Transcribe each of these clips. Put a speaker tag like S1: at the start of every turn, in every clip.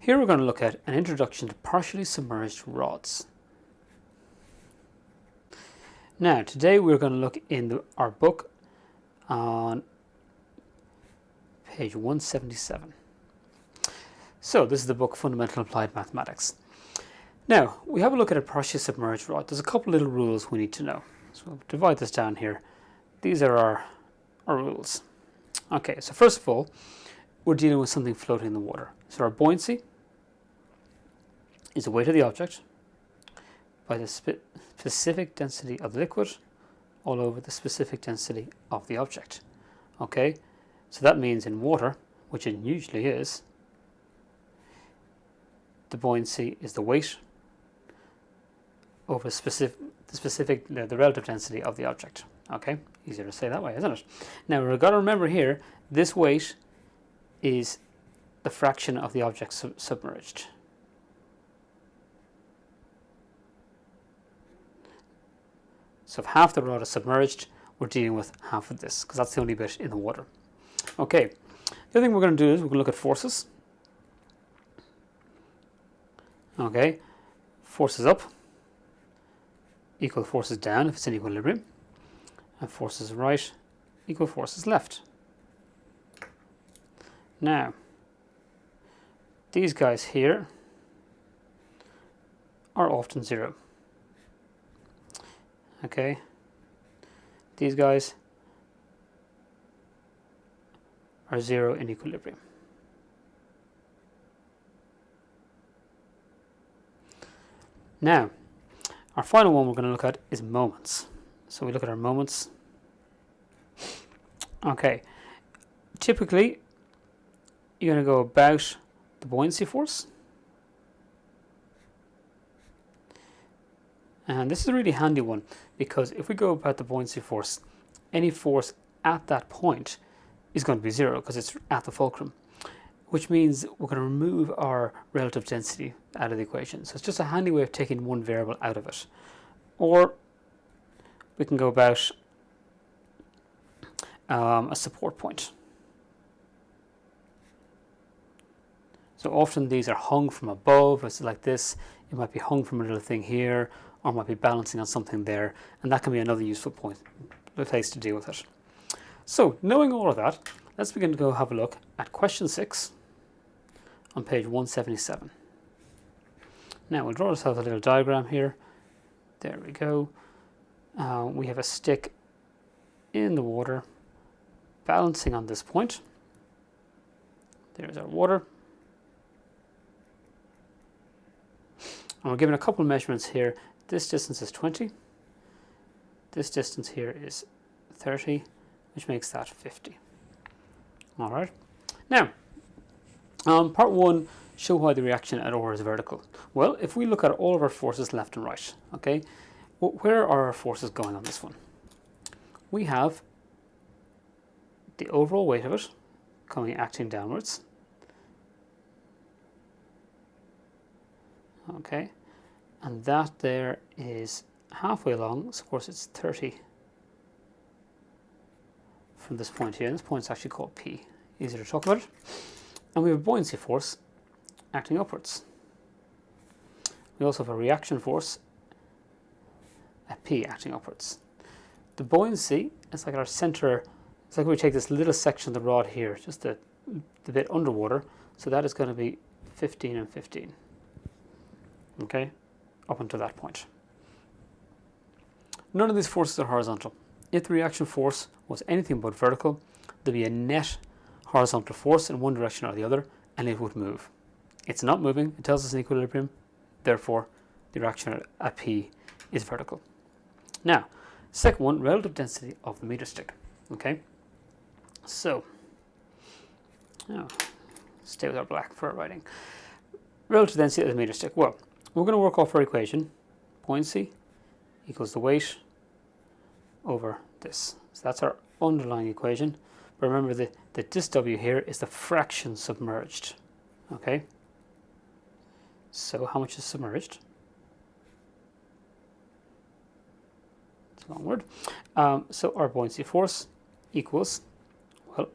S1: Here we're going to look at an introduction to partially submerged rods. Now, today we're going to look in our book on page 177. So this is the book Fundamental Applied Mathematics. Now, we have a look at a partially submerged rod. There's a couple little rules we need to know. So we'll divide this down here. These are our rules. Okay, so first of all, we're dealing with something floating in the water. So our buoyancy is the weight of the object by the specific density of the liquid all over the specific density of the object. Okay, so that means in water, which it usually is, the buoyancy is the weight over the relative density of the object. Okay, easier to say that way, isn't it? Now we've got to remember here, this weight is the fraction of the object submerged. So if half the rod is submerged, we're dealing with half of this, because that's the only bit in the water. Okay, the other thing we're going to do is we're going to look at forces. Okay, forces up equal forces down if it's in equilibrium, and forces right equal forces left. Now, these guys here are often zero. Okay, these guys are zero in equilibrium. Now, our final one we're going to look at is moments. So we look at our moments. Okay, typically you're going to go about the buoyancy force. And this is a really handy one, because if we go about the buoyancy force, any force at that point is going to be zero because it's at the fulcrum, which means we're going to remove our relative density out of the equation. So it's just a handy way of taking one variable out of it. Or we can go about a support point. So often these are hung from above. It's like this. It might be hung from a little thing here, or might be balancing on something there, and that can be another useful place to deal with it. So, knowing all of that, let's begin to go have a look at question 6 on page 177. Now, we'll draw ourselves a little diagram here. There we go. We have a stick in the water balancing on this point. There's our water. And we're given a couple of measurements here. This distance is 20. This distance here is 30, which makes that 50. All right. Now, part 1, show why the reaction at ore is vertical. Well, if we look at all of our forces left and right, okay, where are our forces going on this one? We have the overall weight of it acting downwards. Okay, and that there is halfway along, so of course it's 30 from this point here. This point's actually called P, easier to talk about it. And we have a buoyancy force acting upwards. We also have a reaction force at P acting upwards. The buoyancy is like our center. It's like we take this little section of the rod here, just the bit underwater, so that is going to be 15 and 15. Okay, up until that point. None of these forces are horizontal. If the reaction force was anything but vertical, there'd be a net horizontal force in one direction or the other, and it would move. It's not moving, it tells us in equilibrium, therefore the reaction at P is vertical. Now, second one, relative density of the meter stick. Okay, so, stay with our black for our writing. Relative density of the meter stick. Well, we're going to work off our equation. Buoyancy equals the weight over this. So that's our underlying equation. But remember that this W here is the fraction submerged. Okay? So how much is submerged? It's a long word. So our buoyancy force equals, well,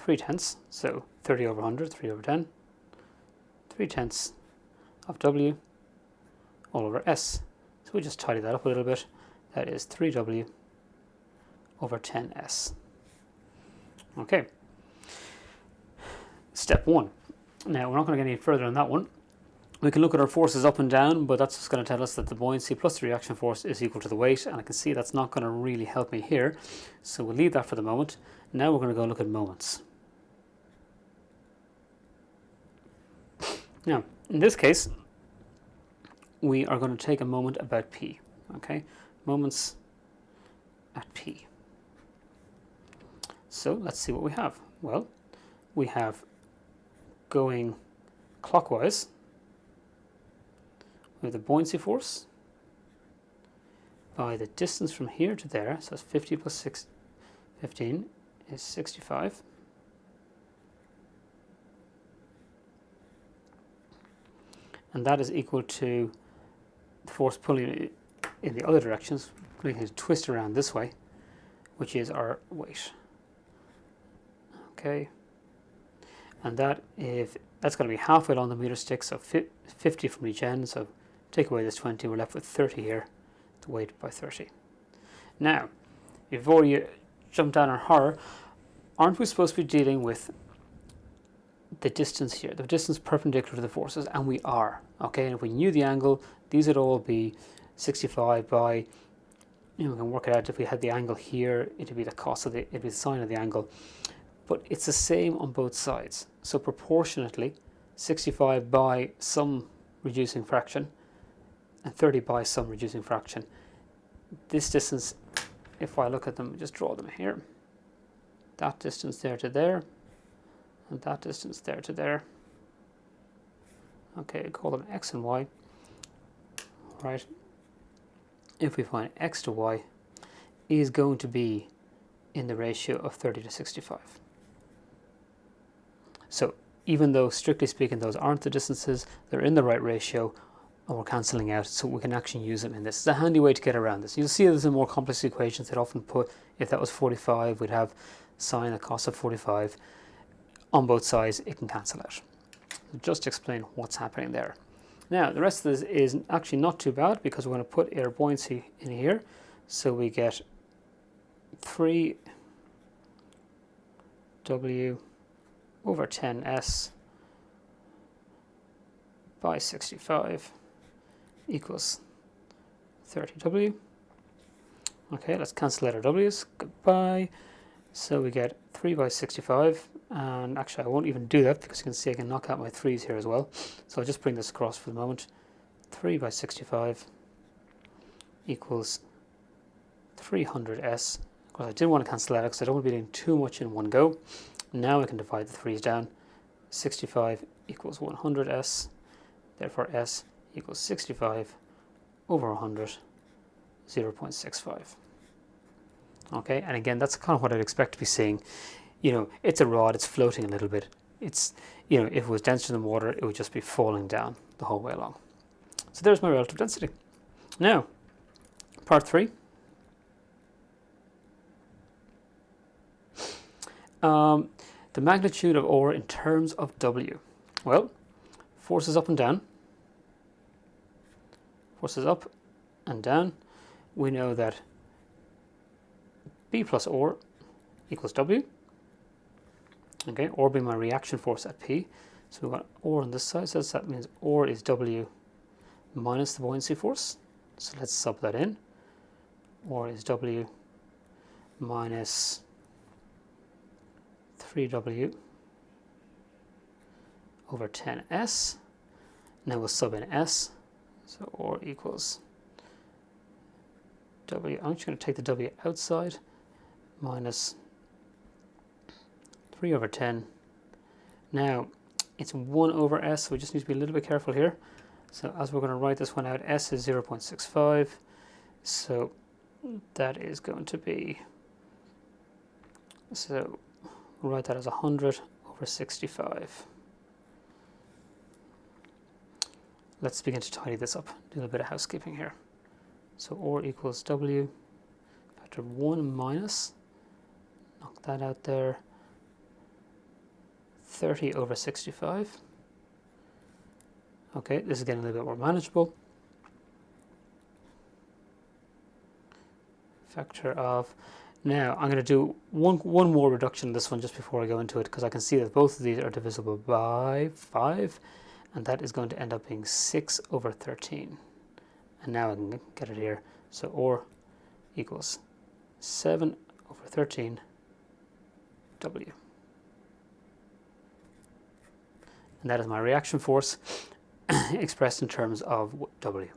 S1: 3/10. So 30 over 100, 3 over 10. 3/10 of W all over S. So we just tidy that up a little bit. That is 3W over 10S. Okay. Step 1. Now, we're not going to get any further on that one. We can look at our forces up and down, but that's just going to tell us that the buoyancy plus the reaction force is equal to the weight, and I can see that's not going to really help me here, so we'll leave that for the moment. Now we're going to go look at moments. Now, in this case, we are going to take a moment about P, okay? Moments at P. So let's see what we have. Well, we have going clockwise, we have the buoyancy force by the distance from here to there, so that's 50 plus 15 is 65. And that is equal to the force pulling in the other directions, pulling it to twist around this way, which is our weight. Okay. And that's going to be halfway along the meter stick, so 50 from each end, so take away this 20, we're left with 30 here, the weight by 30. Now, before you jump down in horror, aren't we supposed to be dealing with the distance here, the distance perpendicular to the forces? And we are, okay? And if we knew the angle, these would all be 65 by, we can work it out. If we had the angle here, it'd be the cos of it'd be the sine of the angle. But it's the same on both sides. So proportionately, 65 by some reducing fraction and 30 by some reducing fraction. This distance, if I look at them, just draw them here. That distance there to there, and that distance there to there. Okay, call them x and y. Right. If we find x to y is going to be in the ratio of 30 to 65. So even though strictly speaking those aren't the distances, they're in the right ratio and we're cancelling out, so we can actually use them in this. It's a handy way to get around this. You'll see there's in more complex equations that often put, if that was 45, we'd have sine a cos of 45. On both sides, it can cancel out. So just explain what's happening there. Now, the rest of this is actually not too bad because we're going to put air buoyancy in here. So we get 3W over 10S by 65 equals 30W. Okay, let's cancel out our W's. Goodbye. So we get 3 by 65, and actually I won't even do that because you can see I can knock out my 3's here as well. So I'll just bring this across for the moment. 3 by 65 equals 300S. Of course I didn't want to cancel that because I don't want to be doing too much in one go. Now I can divide the 3's down. 65 equals 100S, therefore S equals 65 over 100, 0.65. Okay, and again, that's kind of what I'd expect to be seeing. It's a rod, it's floating a little bit. It's, if it was denser than water, it would just be falling down the whole way along. So there's my relative density. Now, part 3. The magnitude of ore in terms of W. Well, forces up and down. Forces up and down. We know that B plus ore equals W. Okay, ore being my reaction force at P. So we've got ore on this side, so that means ore is W minus the buoyancy force. So let's sub that in. Ore is W minus 3W over 10S. Now we'll sub in S. So ore equals W. I'm just going to take the W outside. Minus 3 over 10. Now it's 1 over S, so we just need to be a little bit careful here. So as we're going to write this one out, S is 0.65, so that is going to be, so we'll write that as 100 over 65. Let's begin to tidy this up, do a little bit of housekeeping here. So ore equals W, factor 1 minus, knock that out there, 30 over 65. Okay, this is getting a little bit more manageable. Factor of, now I'm going to do one more reduction in this one just before I go into it, because I can see that both of these are divisible by 5, and that is going to end up being 6 over 13. And now I can get it here. So or equals 7 over 13 W. And that is my reaction force expressed in terms of W.